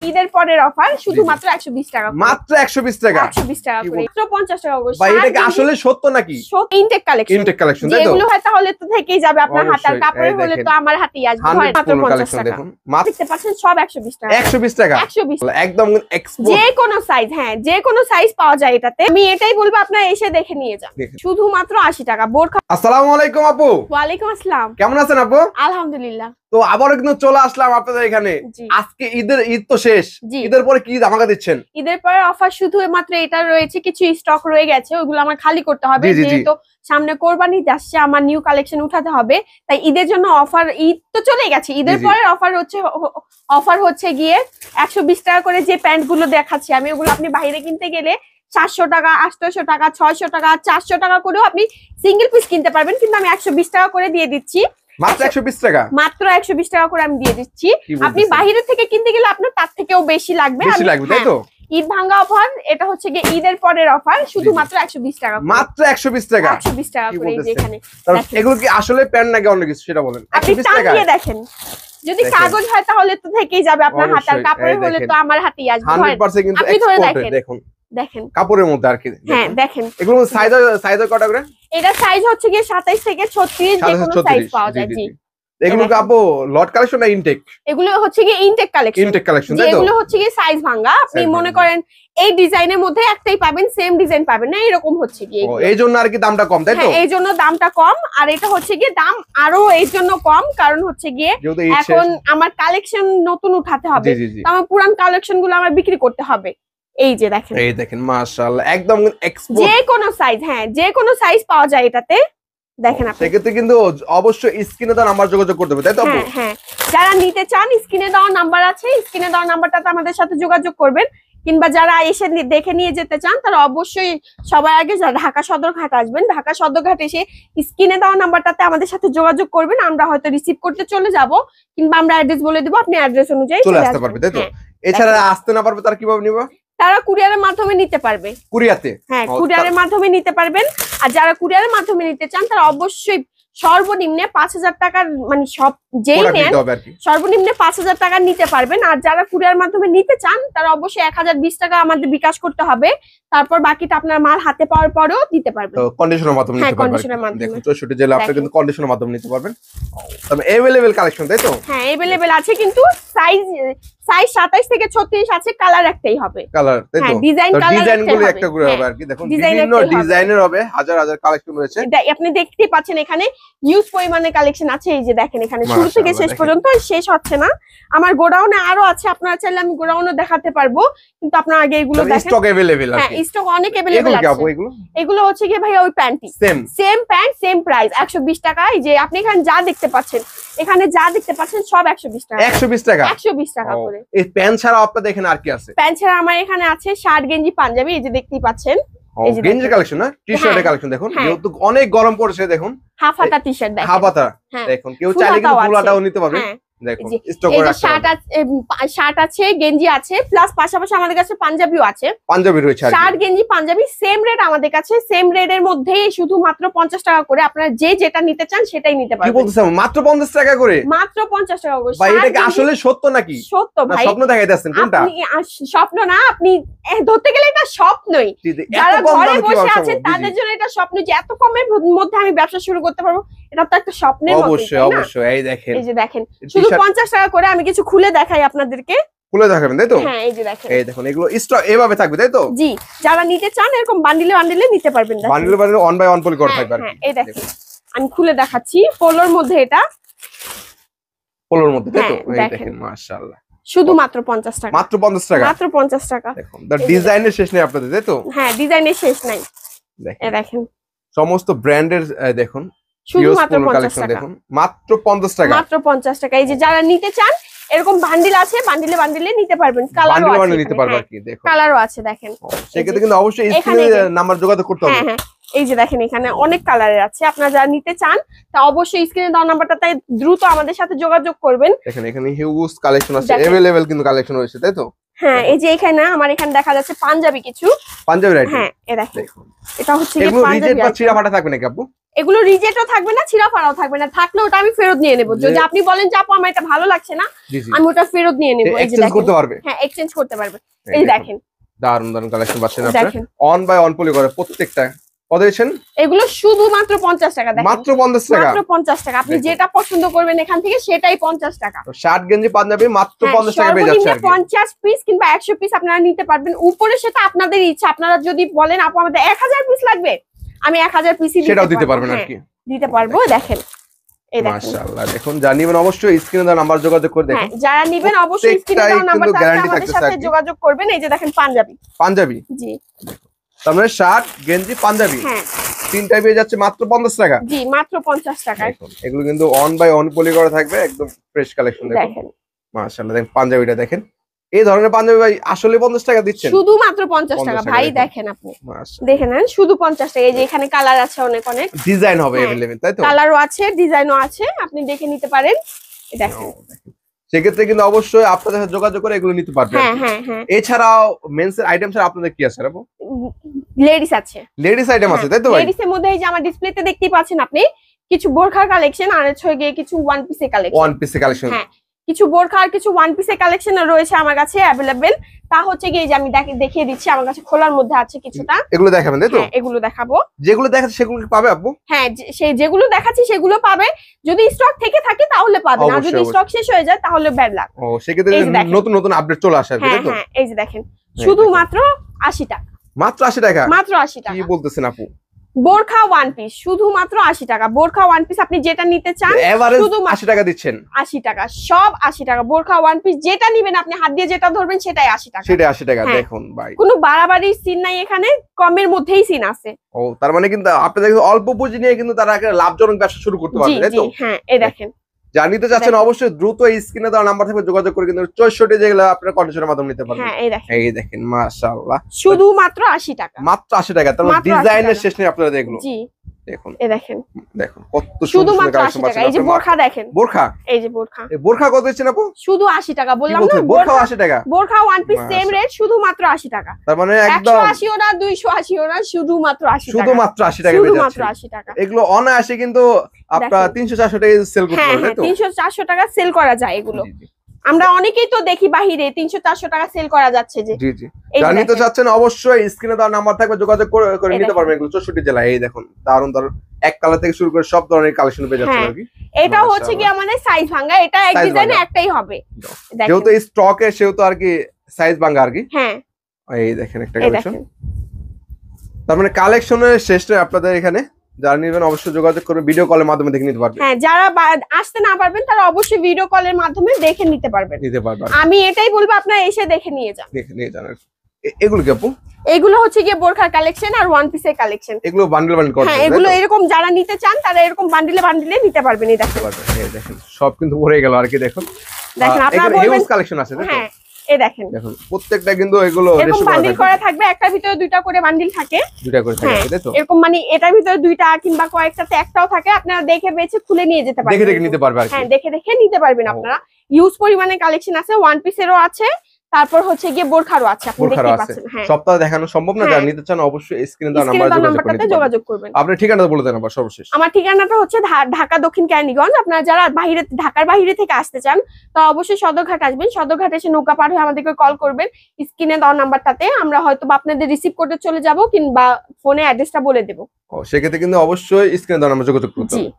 ঈদের পরের অফার শুধুমাত্র 120 টাকা, মাত্র 120 টাকা, 120 টাকা করে, মাত্র 50 টাকা করে। ভাই এটা কি আসলে সত্য নাকি? ইনটেক কালেকশন, ইনটেক কালেকশন তাই তো? যেগুলো হয় তাহলে তো থেকেই যাবে আপনার হাতে, আর কাপড় হলে তো আমার হাতেই আসবে। মাত্র 50 টাকা দেখুন, মাত্র দেখতে পাচ্ছেন সব 120 টাকা, 120 টাকা, 120 একদম এক্সপোর্ট। যে কোনো সাইজ, হ্যাঁ যে কোনো সাইজ পাওয়া যায় এটাতে। আমি এটাই বলবো আপনারা এসে দেখে নিয়ে যান, শুধুমাত্র 80 টাকা। বোরখা। আসসালামু আলাইকুম আপু। ওয়ালাইকুম আসসালাম, কেমন আছেন আপু? আলহামদুলিল্লাহ। তো আবারও কিন্তু চলে আসলাম আপনাদের এখানে। আজকে ঈদ তো শেষ, ঈদের পরে কি ধামাকা দিচ্ছেন? ঈদের পরে অফার শুধুমাত্র এটা রয়েছে, কিছু স্টক রয়ে গেছে, ওইগুলো আমার খালি করতে হবে, যেহেতু সামনে কোরবানি আসছে, আমার নিউ কালেকশন উঠাতে হবে। তাই ঈদের জন্য অফার, ঈদ তো চলে গেছে, ঈদের পরে অফার হচ্ছে গিয়ে 120 টাকা করে যে প্যান্ট গুলো দেখাচ্ছি আমি, ওগুলো আপনি বাইরে কিনতে গেলে 700 টাকা, 800 টাকা, 600 টাকা, 400 টাকা করেও আপনি সিঙ্গেল পিস কিনতে পারবেন, কিন্তু আমি 120 টাকা করে দিয়ে দিচ্ছি। মাত্র 120 টাকা, মাত্র 120 টাকা করে আমি দিয়ে দিচ্ছি। আপনি বাইরে থেকে কিনতে গেলে আপনার তার থেকেও বেশি লাগবে, তাই তো? ঈদ ভাঙ্গা অফার, এটা হচ্ছে গিয়ে ঈদের পরের অফার, শুধুমাত্র 120 টাকা, মাত্র 120 টাকা, 120 টাকা করে। এখানে এগুলো কি আসলে প্যান্ট নাকি অন্য কিছু সেটা বলেন? আপনি টানিয়ে দেখেন, যদি কাগজ হয় তাহলে তো থেকেই যাবে আপনার হাতে, আর কাপড় হলে তো আমার হাতেই আসবে। 100% কিন্তু এক্সপোর্ট। দেখুন দেখেন কাপড়ের মধ্যে আর কি। হ্যাঁ দেখেন, এগুলো সাইজ কত করে? এটা সাইজ হচ্ছে গিয়ে 27 থেকে 36, যে কোনো সাইজ পাওয়া যায়। জি, এগুলো কি আপু লট কালেকশন না ইনটেক? এগুলো হচ্ছে গিয়ে ইনটেক কালেকশন, ইনটেক কালেকশন তাই তো? এগুলো হচ্ছে গিয়ে সাইজ ভাঙা। আপনি মনে করেন এই ডিজাইনের মধ্যে একটাই পাবেন, সেম ডিজাইন পাবেন না, এরকম হচ্ছে গিয়ে। এইজন্য আর কি দামটা কম, তাই তো? এই জন্য দামটা কম, আর এটা হচ্ছে গিয়ে দাম আরো এই জন্য কম, কারণ হচ্ছে গিয়ে এখন আমার কালেকশন নতুন উঠাতে হবে, আমার পুরান কালেকশন গুলো আমার বিক্রি করতে হবে। এই যে দেখেন, এই দেখেন মাশাআল্লাহ, একদম এক্সপোর্ট। যে কোনো সাইজ, হ্যাঁ যে কোনো সাইজ পাওয়া যায় এটাতে। দেখেন আপনি, সেক্ষেত্রে কিন্তু অবশ্যই স্ক্রিনে দেওয়া নাম্বার যোগাযোগ করতে হবে, তাই তো? হ্যাঁ, যারা নিতে চান স্ক্রিনে দেওয়া নাম্বার আছে, স্ক্রিনে দেওয়া নাম্বারটাতে আমাদের সাথে যোগাযোগ করবেন, কিংবা যারা এসে দেখে নিয়ে যেতে চান তারা অবশ্যই সবার আগে ঢাকা সদরঘাট আসবেন। ঢাকা সদরঘাট এসে স্ক্রিনে দেওয়া নাম্বারটাতে আমাদের সাথে যোগাযোগ করবেন, আমরা হয়তো রিসিভ করতে চলে যাব, কিংবা আমরা অ্যাড্রেস বলে দেবো, আপনি অ্যাড্রেস অনুযায়ী চলে আসতে পারবে, তাই তো? এছাড়া আসতে না পারবে তারা কিভাবে নিবে? তারা কুরিয়ারের মাধ্যমে নিতে পারবে। কুরিয়াতে? হ্যাঁ, কুরিয়ারের মাধ্যমে নিতে পারবেন। আর যারা কুরিয়ারের মাধ্যমে নিতে চান তারা অবশ্যই সর্বনিম্নে 5000 টাকার, মানে সব যেই নেন সর্বনিম্নে 5000 টাকা নিতে পারবেন। আর যারা কুরিয়ার মাধ্যমে নিতে চান তারা অবশ্যই 1020 টাকা আমাদের বিকাশ করতে হবে, তারপর বাকিটা আপনার মাল হাতে পাওয়ার পরেও দিতে পারবেন। কন্ডিশনের মাধ্যমে নিতে পারবেন। দেখুন 64 জেলা আপনি কিন্তু কন্ডিশনের মাধ্যমে নিতে পারবেন। তবে अवेलेबल কালেকশন, তাই তো? হ্যাঁ अवेलेबल আছে, কিন্তু সাইজ 27 থেকে 36 আছে, কালার একটাই হবে। কালার, তাই তো? ডিজাইনগুলো একটা করে হবে আর কি। দেখুন বিভিন্ন ডিজাইনের হবে, হাজার হাজার কালেকশন রয়েছে। আপনি দেখতে পাচ্ছেন এখানে হিউজ পরিমাণে কালেকশন আছে। এই যে দেখেন, এখানে শুরু থেকে শেষ পর্যন্ত শেষ হচ্ছে না। আমার গোডাউনে আরো আছে, আপনারা চাইলে আমি গোডাউনে দেখাতে পারবো, কিন্তু আপনারা আগে এগুলো দেখেন। স্টক अवेलेबल আছে। হ্যাঁ, স্টক অনেক अवेलेबल আছে। এগুলো হচ্ছে কি ভাই, ওই প্যান্টই সেম প্যান্ট সেম প্রাইস 120 টাকা। এই যে আপনি এখানে যা দেখতে পাচ্ছেন, সব 120 টাকা, 120 টাকা, 120 টাকা করে। এই প্যান্ট ছাড়া আপনাদের এখানে আর কি আছে? প্যান্ট ছাড়া আমার এখানে আছে শার্ট, গেঞ্জি, পাঞ্জাবি। এই যে দেখতেই পাচ্ছেন, এই যে গেঞ্জি কালেকশন না, টি-শার্টের কালেকশন। দেখুন যেহেতু অনেক গরম পড়ছে, দেখুন হাফ হাতা টি-শার্ট দেখেন, হাফ হাতা। দেখুন কেউ চাইলে কিন্তু ফুলাটাও নিতে পারবে। দেখুন স্টক করে রাখতে হবে। শার্ট আছে, গেঞ্জি আছে, প্লাস পাশাপাশি আমাদের কাছে পাঞ্জাবিও আছে। পাঞ্জাবি রয়েছে, শার্ট, গেঞ্জি, পাঞ্জাবি সেম রেট আমাদের কাছে। সেম রেটের মধ্যেই শুধুমাত্র 50 টাকা করে। আপনারা যেটা নিতে চান সেটাই নিতে পারবেন। কি বলতেছেন? মাত্র 50 টাকা করে? মাত্র 50 টাকা করে। ভাই এটা কি আসলে সত্য নাকি? সত্য ভাই, স্বপ্ন দেখাইতেছেন কোনটা? আপনি স্বপ্ন না, আপনি ধরতে গেলে এটা স্বপ্নই। যারা ঘরে বসে আছে তাদের জন্য এটা স্বপ্ন, যে এত কমের মধ্যে আমি ব্যবসা শুরু করতে পারবো, এটা তো একটা স্বপ্নের মতো। অবশ্যই অবশ্যই। এই দেখেন, এই যে দেখেন, শুধু 50 টাকা করে। আমি কিছু খুলে দেখাই আপনাদেরকে। খুলে দেখাবেন, তাই তো? হ্যাঁ, এই যে দেখেন, এই দেখুন এগুলো স্টক এভাবে থাকবে, তাই তো? জি, যারা নিতে চান এরকম বান্ডিলে বান্ডিলে নিতে পারবেন। বান্ডিলে বান্ডিলে ওয়ান বাই ওয়ান পলি করা থাকবে। হ্যাঁ, এই দেখেন আমি খুলে দেখাচ্ছি। পোলোর মধ্যে, এটা পোলোর মধ্যে, তাই তো? এই দেখেন মাশাআল্লাহ, শুধুমাত্র 50 টাকা, মাত্র 50 টাকা, মাত্র 50 টাকা। দেখুন ডিজাইনের শেষ নেই আপনাদের, তাই তো? হ্যাঁ, ডিজাইনের শেষ নাই। এই দেখেন সমস্ত ব্র্যান্ডের, দেখুন শুধুমাত্র 50 টাকা, দেখুন মাত্র 50 টাকা, মাত্র 50 টাকা। এই যে যারা নিতে চান এরকম বান্ডিল আছে, বান্ডিলে বান্ডিলে নিতে পারবেন। কালারও আছে, নিতে পারবেন কি? দেখুন কালারও আছে, দেখেন। সেক্ষেত্রে কিন্তু অবশ্যই স্ক্রিনে নাম্বার যোগাযোগ করতে হবে। হ্যাঁ, এই যে দেখেন এখানে অনেক কালারের আছে। আপনারা যারা নিতে চান তা অবশ্যই স্ক্রিনে দেওয়া নাম্বারটাতে দ্রুত আমাদের সাথে যোগাযোগ করবেন। দেখেন এখানে হিউজ কালেকশন আছে, अवेलेबल কিন্তু কালেকশন রয়েছে, তাই তো? হ্যাঁ এই যে এখানে আমার এখানে দেখা যাচ্ছে পাঞ্জাবি কিছু পাঞ্জাবি আইটেম। হ্যাঁ এ দেখেন এটা হচ্ছে কি এগুলো রিজেট পাঞ্জাবি বা ছিঁড়া ফাটা থাকবে নাকি আপু? এগুলো রিজেক্টও থাকবে না, ছিঁড়া ফাড়াও থাকবে না, থাকলে ওটা আমি ফেরত নিয়ে নেব। যদি আপনি বলেন যে আপু আমার এটা ভালো লাগছে না, আমি ওটা ফেরত নিয়ে নেব। এই যে এক্সচেঞ্জ করতে পারবে। হ্যাঁ এক্সচেঞ্জ করতে পারবে। এই দেখেন দারুন দারুন কালেকশন পাচ্ছেন আপনারা অন বাই অন পলি করে প্রত্যেকটা। কত দিচ্ছেন? এগুলো শুধুমাত্র 50 টাকা। দেখেন মাত্র 50 টাকা, মাত্র 50 টাকা। আপনি যেটা পছন্দ করবেন এখান থেকে সেটাই 50 টাকা। শার্ট গেঞ্জি পাঞ্জাবি মাত্র 50 টাকা পেয়ে যাচ্ছে আর কি। 50 পিস কিংবা 100 পিস আপনারা নিতে পারবেন। উপরে সেটা আপনাদের ইচ্ছা। আপনারা যদি বলেন আপু আমাদের 1000 পিস লাগবে, আমি 1000 পিসই সেটাও দিতে পারবেন আর কি, দিতে পারবো। দেখেন এই দেখেন মাশাআল্লাহ। দেখুন যারা নিবেন অবশ্যই স্ক্রিনে দেওয়া নাম্বার যোগাযোগ করে দেখুন। যারা নিবেন অবশ্যই স্ক্রিনে দেওয়া নাম্বারটাতে আমাদের সাথে যোগাযোগ করবেন। এই যে দেখেন পাঞ্জাবি। পাঞ্জাবি জি, তার মানে শার্ট গেঞ্জি পাঞ্জাবি হ্যাঁ তিনটাই পেয়ে যাচ্ছে মাত্র 50 টাকা। জি মাত্র 50 টাকায়। এগুলো কিন্তু অন বাই অন পলি করা থাকবে, একদম ফ্রেশ কালেকশন। দেখেন মাশাআল্লাহ। দেখেন পাঞ্জাবিটা দেখেন, এই ধরনের পাঞ্জাবি ভাই আসলে 50 টাকা দিচ্ছেন? শুধুমাত্র 50 টাকা ভাই। দেখেন আপনি দেখে নেন, শুধু 50 টাকা। এই যে এখানে কালার আছে অনেক অনেক, ডিজাইন হবে अवेलेबल, তাই তো? কালারও আছে, ডিজাইনও আছে, আপনি দেখে নিতে পারেন। দেখেন সেক্ষেত্রে কিন্তু অবশ্যই আপনাদের সাথে যোগাযোগ করে এগুলো নিতে পারবেন। হ্যাঁ হ্যাঁ হ্যাঁ। এছাড়াও মেন্স এর আইটেম ছাড়া আপনাদের কি আছে আপু? লেডিস আছে, লেডিস আইটেম আছে, তাই তো ভাই? লেডিস এর মধ্যে এই যে আমার ডিসপ্লেতে দেখতেই পাচ্ছেন আপনি কিছু বোরখার কালেকশন, আর হচ্ছে গিয়ে কিছু ওয়ান পিসের কালেকশন। ওয়ান পিসের কালেকশন, হ্যাঁ কিছু বোরখা আর কিছু ওয়ান পিসের কালেকশন রয়েছে আমার কাছে अवेलेबल। তা হচ্ছে গিয়ে যে আমি দেখিয়ে দিচ্ছি, আমার কাছে খোলার মধ্যে আছে কিছুটা। এগুলো দেখাবেন তাই তো? হ্যাঁ এগুলো দেখাবো। যেগুলো দেখাচ্ছি সেগুলো কি পাবে আপু? হ্যাঁ সেই যেগুলো দেখাচ্ছি সেগুলো পাবে, যদি স্টক থেকে থাকে তাহলে পাবে, আর যদি স্টক শেষ হয়ে যায় তাহলে ব্যাড লাক। ও সেক্ষেত্রে নতুন নতুন আপডেট চলে আসে তাই তো? হ্যাঁ এই যে দেখেন শুধুমাত্র 80 টাকা। মাত্র 80 টাকা? মাত্র 80 টাকা। কি বলতেছেন আপু? বোরখা ওয়ান পিস শুধুমাত্র 80 টাকা। বোরখা ওয়ান পিস আপনি যেটা নিতে চান শুধু 80 টাকা দিচ্ছেন? 80 টাকা, সব 80 টাকা। বোরখা ওয়ান পিস যেটা নিবেন আপনি হাত দিয়ে যেটা ধরবেন সেটাই 80 টাকা। সেটা 80 টাকা। দেখুন ভাই কোনো বাড়াবাড়ির সিন নাই এখানে, কমের মধ্যেই সিন আছে। ও তার মানে কিন্তু আপনাদের অল্প পুঁজি নিয়ে কিন্তু তারা একটা লাভজনক ব্যবসা শুরু করতে পারবে, তাই তো? হ্যাঁ এই দেখেন যারা নিতে চাচ্ছেন অবশ্যই দ্রুত এই স্ক্রিনে দেওয়া নাম্বার থেকে যোগাযোগ করে কিন্তু 64 যেগুলো আপনারা কন্ডিশনের মাধ্যমে নিতে পারবেন। হ্যাঁ এই দেখেন মাশাআল্লাহ শুধুমাত্র 80 টাকা। মাত্র 80 টাকা। তার মানে ডিজাইনের শেষ নেই আপনারা দেখলো। জি দেখুন এই দেখেন দেখুন কত সুন্দর শুধুমাত্র 80 টাকা। এই যে বোরখা দেখেন, বোরখা, এই যে বোরখা। এই বোরখা কত দিচ্ছেন আপু? শুধু 80 টাকা বললাম না, বোরখা 80 টাকা। বোরখা ওয়ান পিস সেম রেট, শুধুমাত্র 80 টাকা। তার মানে একদম 180 না 280 না, শুধুমাত্র 80 টাকা। শুধুমাত্র 80 টাকা পেয়ে যাচ্ছে। শুধুমাত্র 80 টাকা। এগুলো অনায়াসে কিন্তু আপনারা 300-400 টাকায় সেল করতে পারবেন, তাই তো? 300-400 টাকা সেল করা যায় এগুলো। আমরা অনেকেই তো দেখি বাহিরে 300-400 টাকা সেল করা যাচ্ছে। যে জি জি যারা নিতে চাচ্ছেন অবশ্যই স্ক্রিনে দেওয়া নাম্বার থাকবে, যোগাযোগ করে নিতে পারবেন। এগুলো 64 জেলায়। এই দেখুন দারুন দারুন এক কালার থেকে শুরু করে সব ধরনের কালেকশন পেয়ে যাচ্ছেন আর কি। এটা হচ্ছে কি আমাদের সাইজ ভাঙা, এটা এক ডিজাইনে একটাই হবে। যেহেতু এই স্টকে সেহেতু আর কি সাইজ ভাঙা আর কি। হ্যাঁ এই দেখেন একটা কালেকশন। তার মানে কালেকশনের শেষ নয় আপনাদের এখানে। যারা নিবেন অবশ্যই যোগাযোগ করবেন, ভিডিও কলের মাধ্যমে দেখে নিতে পারবেন। হ্যাঁ যারা আসতে না পারবেন তারা অবশ্যই ভিডিও কলের মাধ্যমে দেখে নিতে পারবেন। আমি এটাই বলবো আপনারা এসে দেখে নিয়ে যান। দেখে নিয়ে যান। এগুলো কি আপু? এগুলো হচ্ছে গিয়ে বোরখার কালেকশন আর ওয়ান পিসের কালেকশন। এগুলো বান্ডেল বান্ডেল করে। হ্যাঁ এগুলো এরকম যারা নিতে চান তারা এরকম বান্ডেলে বান্ডেলে নিতে পারবেন। এই দেখেন সব কিন্তু ভরে গেল আর কি। দেখুন আপনারা বলবেন কালেকশন আছে। হ্যাঁ এই দেখেন প্রত্যেকটা কিন্তু এগুলো এরকম বান্ডিল করা থাকবে, একটার ভিতরে দুইটা করে বান্ডিল থাকে। দুইটা করে থাকে, তাই তো? এরকম মানে এটার ভিতরে দুইটা কিংবা কয়েকটাতে একটাও থাকে, আপনারা দেখে বেছে খুলে নিয়ে যেতে পারবেন। দেখে দেখে নিতে পারবেন আর কি। হ্যাঁ দেখে দেখে নিতে পারবেন আপনারা। ইউজ পরিমাণে কালেকশন আছে, ওয়ান পিসেরও আছে, তারপর হচ্ছে গিয়ে বোরখারও আছে। আপনি দেখতে পাচ্ছেন। হ্যাঁ সবটা দেখানো সম্ভব না, যারা নিতে চান অবশ্যই স্ক্রিনে দেওয়া নাম্বারটাতে যোগাযোগ করবেন। আপনার ঠিকানাটা বলে দেন আবার সর্বশেষ। আমার ঠিকানাটা হচ্ছে ঢাকা দক্ষিণ ক্যান্ডিগঞ্জ। আপনারা যারা ঢাকার বাইরে থেকে আসতে চান তারা অবশ্যই সদরঘাট আসবেন। সদরঘাট এসে নৌকা পার হয়ে আমাদেরকে কল করবেন স্ক্রিনে দেওয়া নাম্বারটাতে। আমরা হয়তো আপনাদের রিসিভ করতে চলে যাব কিংবা ফোনে অ্যাড্রেসটা বলে দেবো। সেক্ষেত্রে কিন্তু অবশ্যই স্ক্রিনে দেওয়া নাম্বার যোগাযোগ করতে হবে।